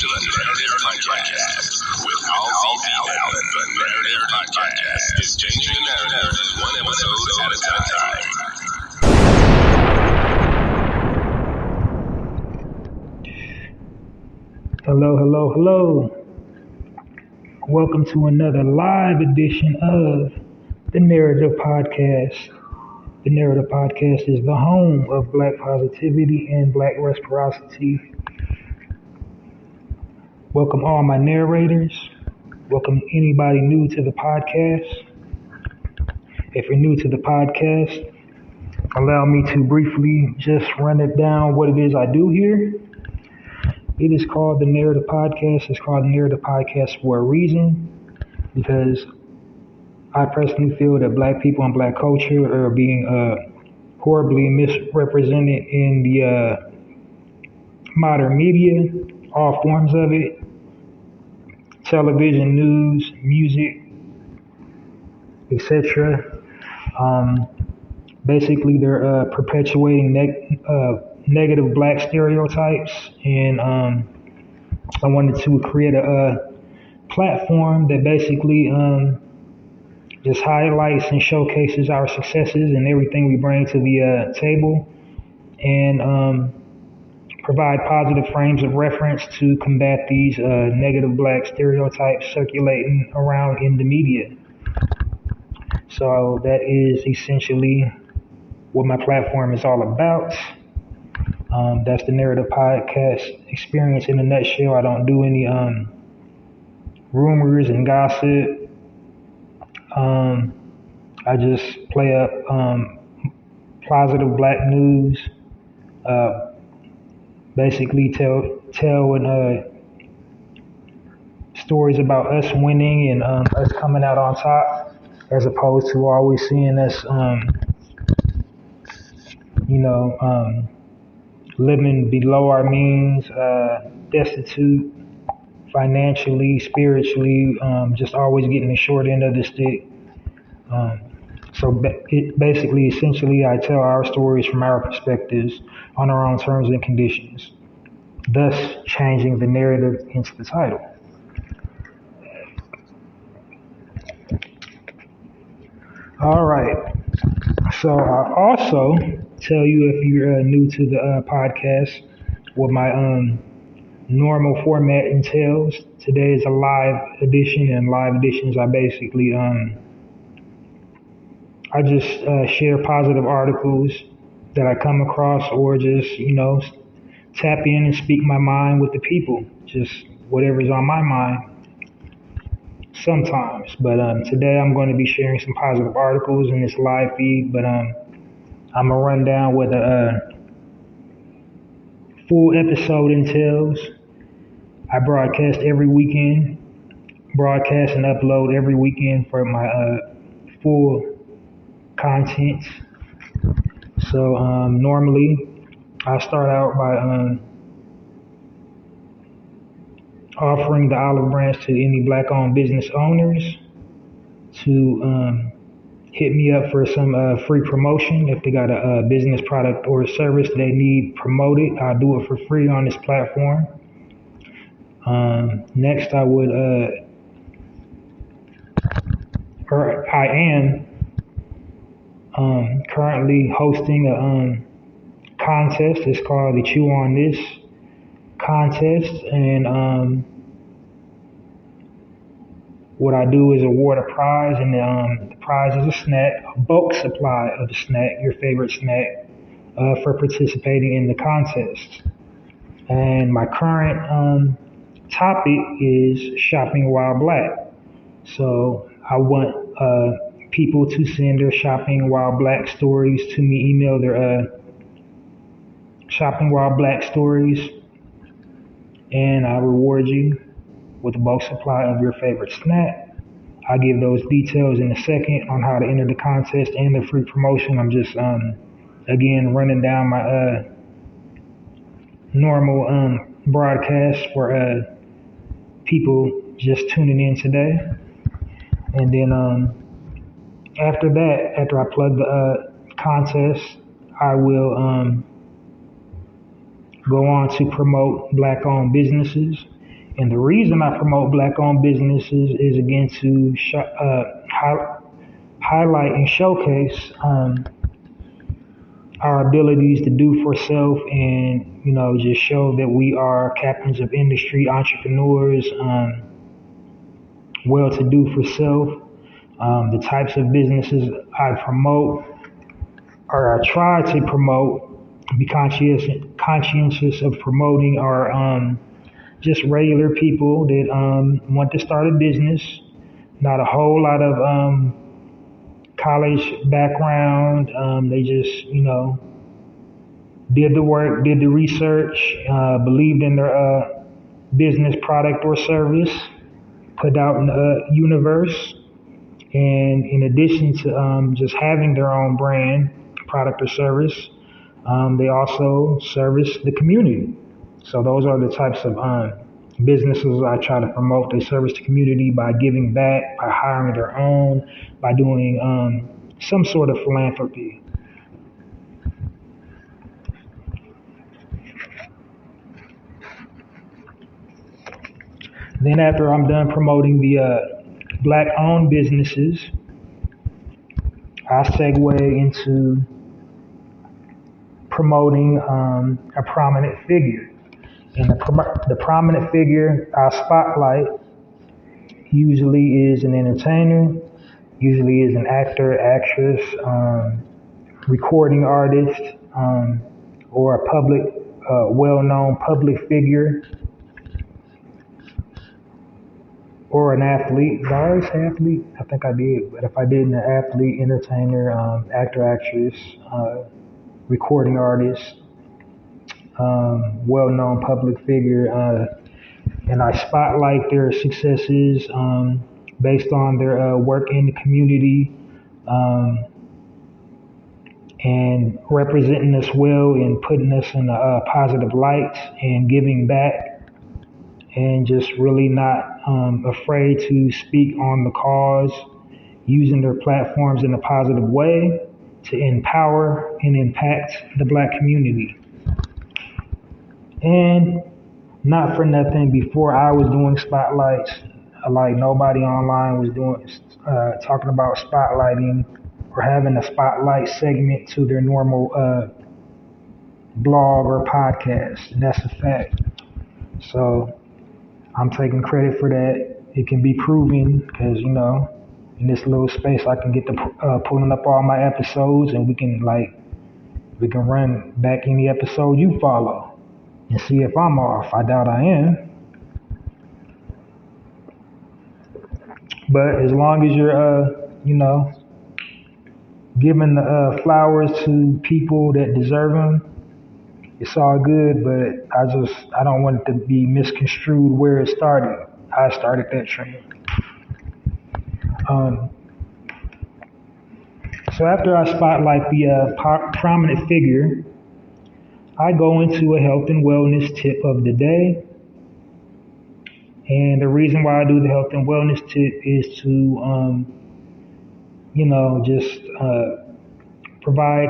to the Narrative Podcast with Alfie Allen. The Narrative Podcast is changing the narrative one episode at a time. Hello. Welcome to another live edition of the Narrative Podcast. The Narrative Podcast is the home of Black positivity and Black reciprocity. Welcome all my narrators. Welcome anybody new to the podcast. If you're new to the podcast, allow me to briefly just run it down what it is I do here. It is called the Narrative Podcast. It's called the Narrative Podcast for a reason, because I personally feel that Black people and Black culture are being horribly misrepresented in the modern media, all forms of it, television, news, music, etc. Basically, they're perpetuating negative Black stereotypes, and I wanted to create a platform that basically just highlights and showcases our successes and everything we bring to the table, and provide positive frames of reference to combat these negative Black stereotypes circulating around in the media. So that is essentially what my platform is all about. That's the Narrative Podcast experience in a nutshell. I don't do any rumors and gossip. I just play up positive Black news. Basically tell stories about us winning and us coming out on top, as opposed to always seeing us, living below our means, destitute financially, spiritually, just always getting the short end of the stick. Essentially, I tell our stories from our perspectives on our own terms and conditions, thus changing the narrative into the title. All right. So I also tell you, if you're new to the podcast, what my normal format entails. Today is a live edition, and live editions I basically I just share positive articles that I come across, or just tap in and speak my mind with the people, just whatever's on my mind sometimes. But today I'm going to be sharing some positive articles in this live feed, but I'm gonna run down what a full episode entails. I broadcast every weekend, broadcast and upload every weekend for my full content. So normally I start out by offering the olive branch to any Black-owned business owners to hit me up for some free promotion. If they got a business product or a service they need promoted, I'll do it for free on this platform. Next, I am currently hosting a contest. It's called the Chew on This contest, and what I do is award a prize, and the prize is a snack, a bulk supply of a snack, your favorite snack, for participating in the contest. And my current topic is shopping while Black. So I want people to send their shopping while Black stories to me. Email their shopping while Black stories, and I reward you with a bulk supply of your favorite snack. I'll give those details in a second on how to enter the contest and the free promotion. I'm just again running down my normal broadcast for people just tuning in today. And then after that, after I plug the contest, I will go on to promote Black-owned businesses And the reason I promote black-owned businesses is again to highlight and showcase our abilities to do for self, and just show that we are captains of industry, entrepreneurs, well-to-do for self. The types of businesses I promote, or I try to promote, be conscientious of promoting, are just regular people that want to start a business. Not a whole lot of college background. They just, did the work, did the research, believed in their business, product, or service, put out in the universe. And in addition to just having their own brand, product, or service, they also service the community. So those are the types of businesses I try to promote. They service the community by giving back, by hiring their own, by doing some sort of philanthropy. Then after I'm done promoting the black-owned businesses, I segue into promoting a prominent figure. And the prominent figure I spotlight usually is an entertainer, usually is an actor, actress, recording artist, or a well-known public figure, or an athlete. Did I already say athlete? I think I did. But if I didn't, an athlete, entertainer, actor, actress, recording artist, well-known public figure, and I spotlight their successes based on their work in the community, and representing us well and putting us in a positive light and giving back, and just really not afraid to speak on the cause, using their platforms in a positive way to empower and impact the black community. And not for nothing, before I was doing spotlights, like nobody online was doing talking about spotlighting or having a spotlight segment to their normal blog or podcast. And that's a fact. So I'm taking credit for that. It can be proven because, in this little space, I can get to pulling up all my episodes, and we can run back any episode you follow and see if I'm off. I doubt I am. But as long as you're, giving the flowers to people that deserve them, it's all good. But I don't want it to be misconstrued where it started. I started that trend. So after I spotlight the prominent figure, I go into a health and wellness tip of the day. And the reason why I do the health and wellness tip is to, just provide,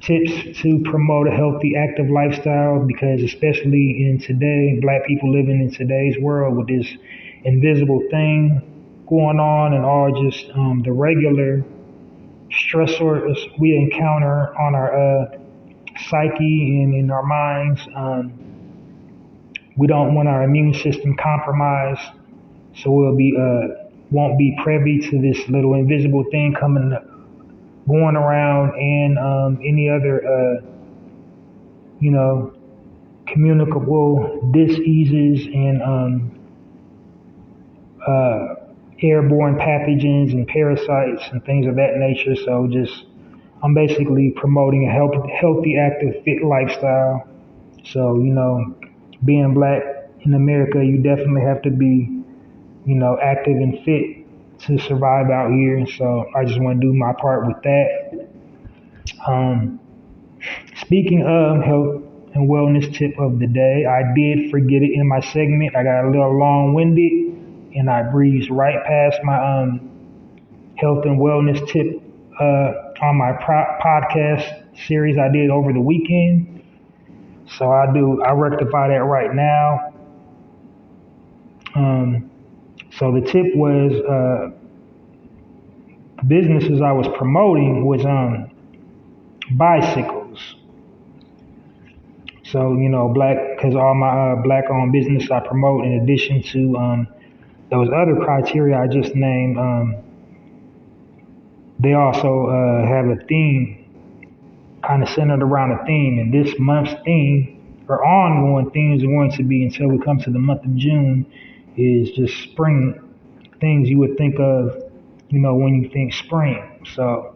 tips to promote a healthy, active lifestyle, because especially in today, black people living in today's world with this invisible thing going on, and all just the regular stressors we encounter on our psyche and in our minds. We don't want our immune system compromised, so won't be privy to this little invisible thing going around, and any other communicable diseases and airborne pathogens and parasites and things of that nature. So I'm basically promoting a healthy, active, fit lifestyle. So, being black in America, you definitely have to be, active and fit to survive out here. And so I just want to do my part with that. Speaking of health and wellness tip of the day, I did forget it in my segment. I got a little long-winded and I breezed right past my health and wellness tip on my podcast series I did over the weekend. So I rectify that right now. Um, so the tip was the businesses I was promoting was bicycles. So black, because all my black-owned business I promote, in addition to those other criteria I just named, they also have a theme kind of centered around a theme. And this month's theme, or ongoing themes, are going to be until we come to the month of June, is just spring things you would think of, when you think spring. So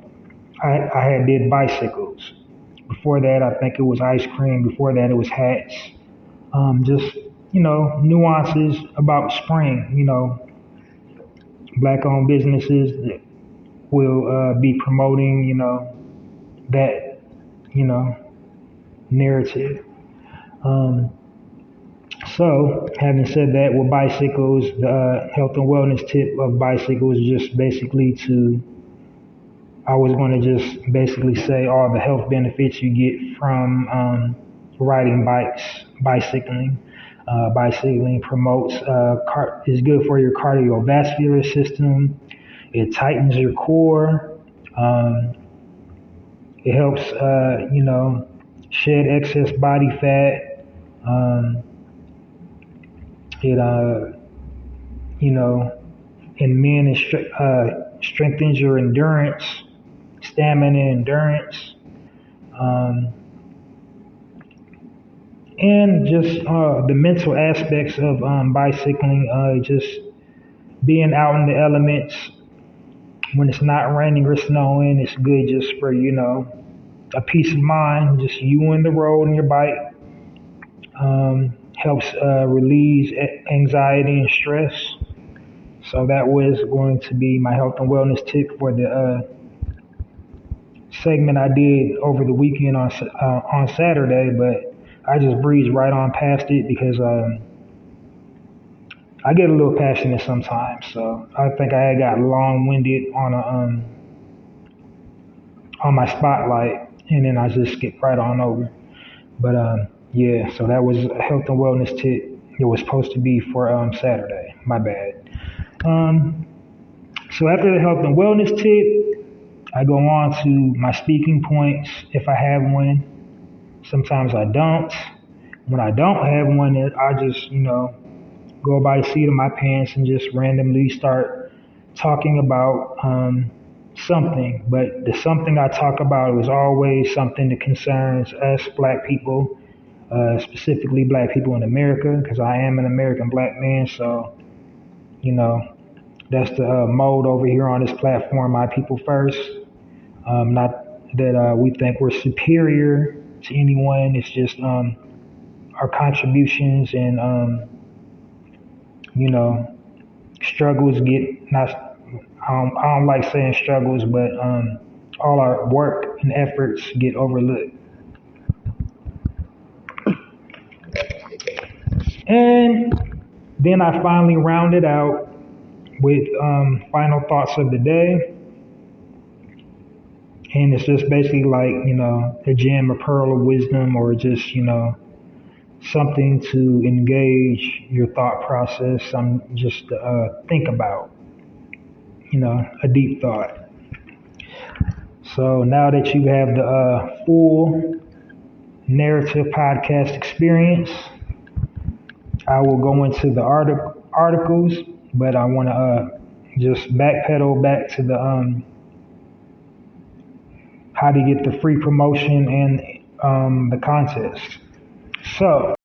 I had did bicycles. Before that, I think it was ice cream. Before that, it was hats. Just nuances about spring. Black-owned businesses that will be promoting, that, you know, narrative. Um, so, having said that, with bicycles, the health and wellness tip of bicycles is just basically I was going to just basically say all the health benefits you get from riding bikes, bicycling. Bicycling promotes, is good for your cardiovascular system. It tightens your core. Um, it helps, shed excess body fat. Um, it, you know, in men, it strengthens your endurance, stamina, endurance, um, and just the mental aspects of bicycling. Just being out in the elements when it's not raining or snowing. It's good just for a peace of mind. Just you and the road and your bike. Helps release anxiety and stress. So that was going to be my health and wellness tip for the segment I did over the weekend on Saturday. But I just breezed right on past it because I get a little passionate sometimes. So I think I had got long-winded on my spotlight, and then I just skipped right on over. But yeah, so that was a health and wellness tip. It was supposed to be for Saturday. My bad. Um, so after the health and wellness tip, I go on to my speaking points if I have one. Sometimes I don't. When I don't have one, I just go by the seat of my pants and just randomly start talking about something. But the something I talk about is always something that concerns us black people, specifically black people in America, because I am an American black man. So, that's the mode over here on this platform, my people first. Not that we think we're superior to anyone. It's just our contributions and, struggles get not. I don't like saying struggles, but all our work and efforts get overlooked. And then I finally rounded out with final thoughts of the day. And it's just basically like, a gem, a pearl of wisdom, or just, something to engage your thought process, just think about, a deep thought. So now that you have the full narrative podcast experience, I will go into the articles, but I want to just backpedal back to the how to get the free promotion and the contest. So